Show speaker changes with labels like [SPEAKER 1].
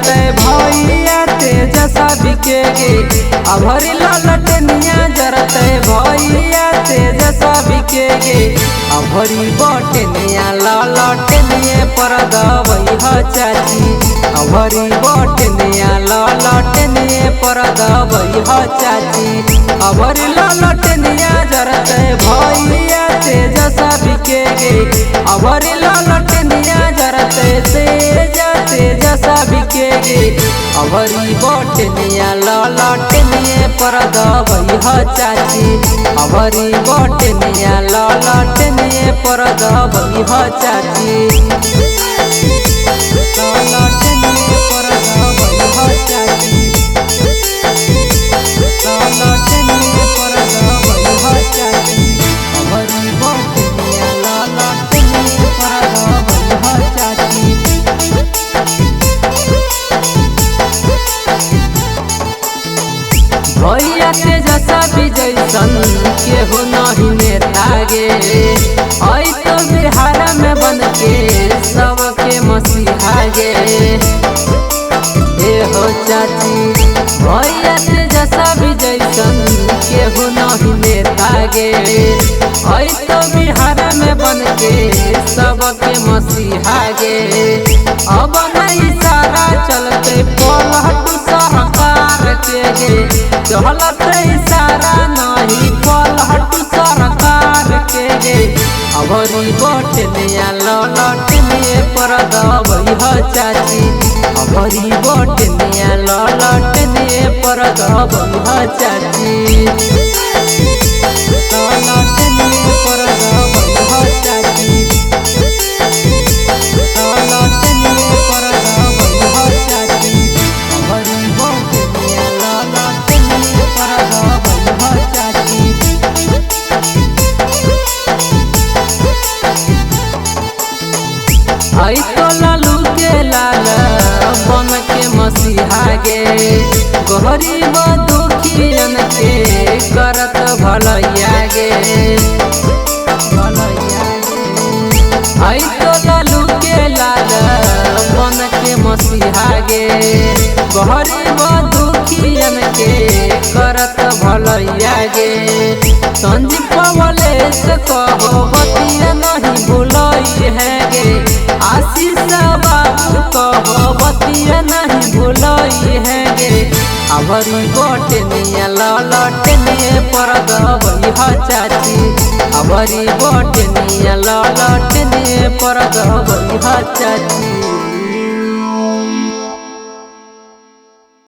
[SPEAKER 1] जरते भैया तेजसा बिके गे अभरी ललटनिया जरते भैया तेजसा बिके गे अभरी बटनिया ललटनिए पर दबई ह चाची अभरी बटनिया ललटनिए पर दबई ह चाची अभरी ललटनिया जरते भैया तेजसा बिके गे अभरी ललटनिया जरते तेजसा बिके गे अभरी बटनिया ललटनिए पर दबई ह चाची अभरी बटनिया ललटनिए पर दबई ह चाची ललटनिए पर दबई ह चाची ललटनिए पर दबई ह चाची अभरी बटनिया ललटनिए पर दबई ह चाची भैया तेजसा विजयसन केहू नहीं नेता गे आई तो बिहार में बन के सबके मसीहा गे हो चाची भैया तेजसा विजयसन केहू नहीं नेता गे आई तो बिहार में बन के सबके मसीहा गे अब नहीं सारा चलते पलट सरकार के गे चलते सारा नहीं पलट सरकार के गे अभरी बटनिया ललटनिए पर दबई ह चाची अभरी बटनिया ललटनिए पर दबई ह चाची ललटनिए पर दबई ह चाची ललटनिए पर दबई ह चाची अभरी बटनिया ललटनिए पर दबई ह चाची आई तो लालू के लाल बन के मसीहा गे गरीब दुखियन के करत भलैया गे आई तो लालू के लाल बन के मसीहा गे गरीब दुखियन के करत भलैया गे संजीव पवलेश कहो बतिया नहीं भूलई है गे आशीष बाबू कहो बतिया नहीं भूलई है गे अभरी बटनिया ललटनिए पर दबई ह चाची अभरी बटनिया ललटनिए पर दबई ह चाची।